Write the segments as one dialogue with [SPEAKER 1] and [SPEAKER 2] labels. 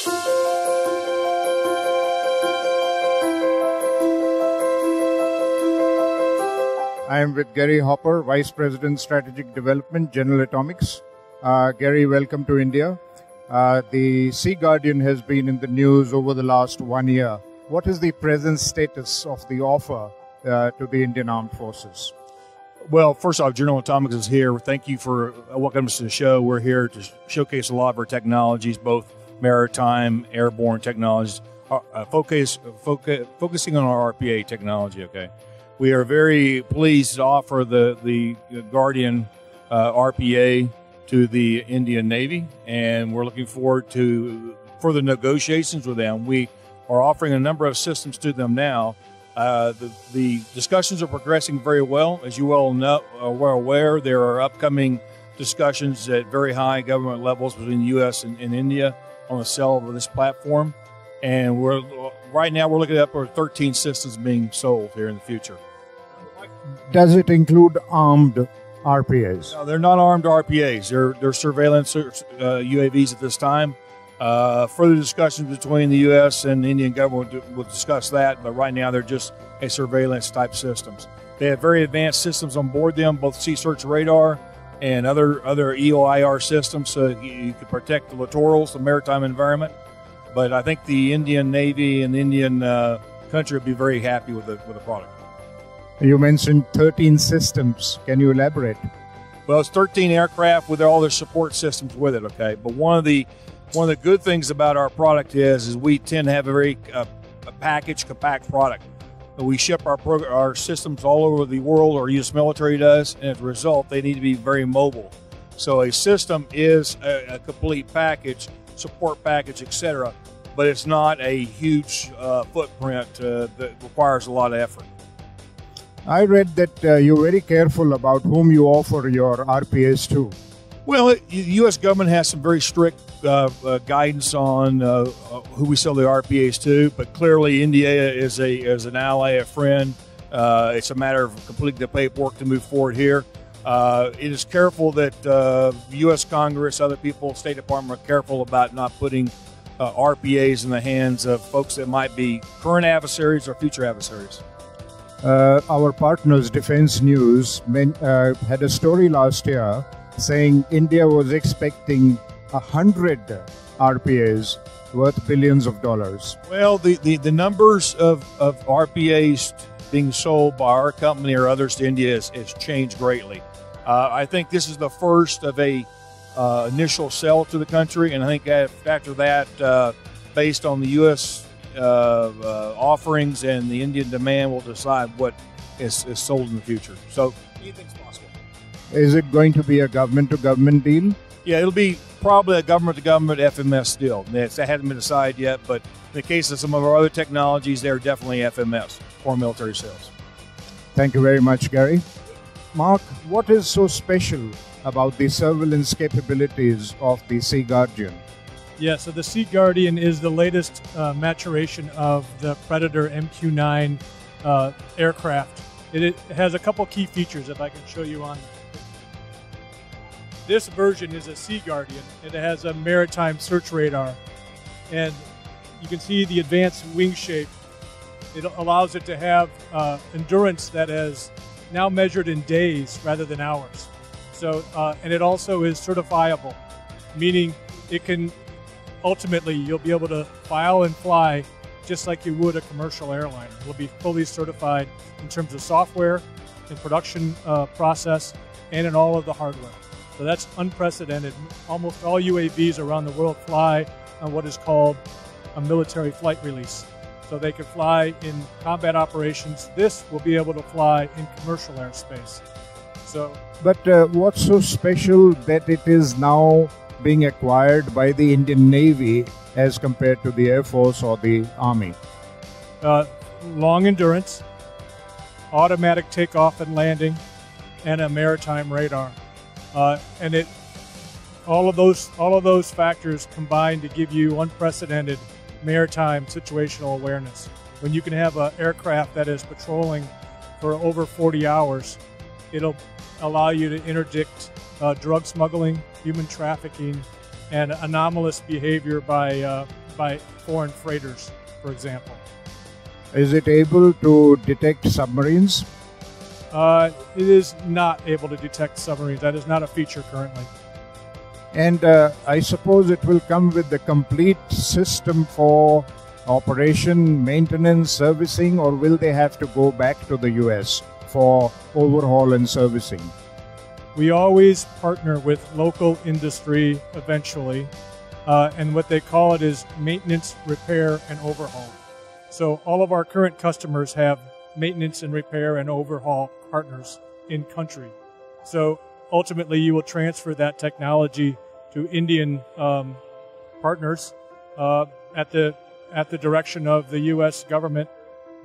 [SPEAKER 1] I am with Garry Hopper, Vice President, Strategic Development, General Atomics. Garry, welcome to India. The Sea Guardian has been in the news over the last 1 year. What is the present status of the offer to the Indian Armed Forces?
[SPEAKER 2] Well, first off, General Atomics is here. Thank you for welcoming us to the show. We're here to showcase a lot of our technologies, both maritime, airborne technologies, focusing on our RPA technology, okay? We are very pleased to offer the Guardian RPA to the Indian Navy, and we're looking forward to further negotiations with them. We are offering a number of systems to them now. The discussions are progressing very well. As you well know, are well aware, there are upcoming discussions at very high government levels between the U.S. and India on the sale of this platform. And right now we're looking at upward 13 systems being sold here in the future.
[SPEAKER 1] Does it include armed RPAs?
[SPEAKER 2] No, they're not armed RPAs. They're surveillance UAVs at this time. Further discussions between the U.S. and the Indian government will discuss that, but right now they're just a surveillance type systems. They have very advanced systems on board them, both sea search radar and other EOIR systems, so you can protect the littorals, the maritime environment. But I think the Indian Navy and the Indian country will be very happy with the product.
[SPEAKER 1] You mentioned 13 systems. Can you elaborate?
[SPEAKER 2] Well, it's 13 aircraft with all their support systems with it, okay? But one of the good things about our product is we tend to have a very packaged, compact product. We ship our systems all over the world, or U.S. military does, and as a result, they need to be very mobile. So a system is a complete package, support package, etc., but it's not a huge footprint that requires a lot of effort.
[SPEAKER 1] I read that you're very careful about whom you offer your RPAs to.
[SPEAKER 2] Well, the U.S. government has some very strict guidance on who we sell the RPAs to, but clearly India is an ally, a friend. It's a matter of completing the paperwork to move forward here. It is careful that U.S. Congress, other people, State Department are careful about not putting RPAs in the hands of folks that might be current adversaries or future adversaries.
[SPEAKER 1] Our partners, Defense News, had a story last year saying India was expecting 100 RPAs worth billions of dollars.
[SPEAKER 2] Well, the numbers of RPAs being sold by our company or others to India has changed greatly. I think this is the first of a initial sale to the country, and I think after that, based on the U.S. Offerings and the Indian demand, will decide what is sold in the future. So anything's possible.
[SPEAKER 1] Is it going to be a government-to-government deal?
[SPEAKER 2] Yeah, it'll be probably a government-to-government FMS deal. That hasn't been decided yet, but in the case of some of our other technologies, they're definitely FMS, foreign military sales.
[SPEAKER 1] Thank you very much, Garry. Mark, what is so special about the surveillance capabilities of the Sea Guardian?
[SPEAKER 3] Yeah, so the Sea Guardian is the latest maturation of the Predator MQ-9 aircraft. It has a couple key features that I can show you on. This version is a Sea Guardian. It has a maritime search radar. And you can see the advanced wing shape. It allows it to have endurance that is now measured in days rather than hours. So, and it also is certifiable, meaning it can ultimately, you'll be able to file and fly just like you would a commercial airliner. It'll be fully certified in terms of software, in production process, and in all of the hardware. So that's unprecedented. Almost all UAVs around the world fly on what is called a military flight release. So they can fly in combat operations. This will be able to fly in commercial airspace.
[SPEAKER 1] But what's so special that it is now being acquired by the Indian Navy as compared to the Air Force or the Army?
[SPEAKER 3] Long endurance, automatic takeoff and landing, and a maritime radar. And all of those factors combine to give you unprecedented maritime situational awareness. When you can have an aircraft that is patrolling for over 40 hours, it'll allow you to interdict drug smuggling, human trafficking, and anomalous behavior by by foreign freighters, for example.
[SPEAKER 1] Is it able to detect submarines?
[SPEAKER 3] It is not able to detect submarines. That is not a feature currently.
[SPEAKER 1] And I suppose it will come with the complete system for operation, maintenance, servicing, or will they have to go back to the US for overhaul and servicing?
[SPEAKER 3] We always partner with local industry eventually, and what they call it is maintenance, repair, and overhaul. So all of our current customers have maintenance and repair and overhaul partners in country. So ultimately you will transfer that technology to Indian partners at the direction of the U.S. government,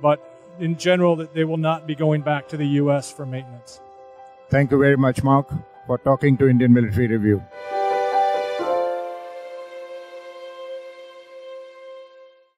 [SPEAKER 3] but in general they will not be going back to the U.S. for maintenance.
[SPEAKER 1] Thank you very much, Mark, for talking to Indian Military Review.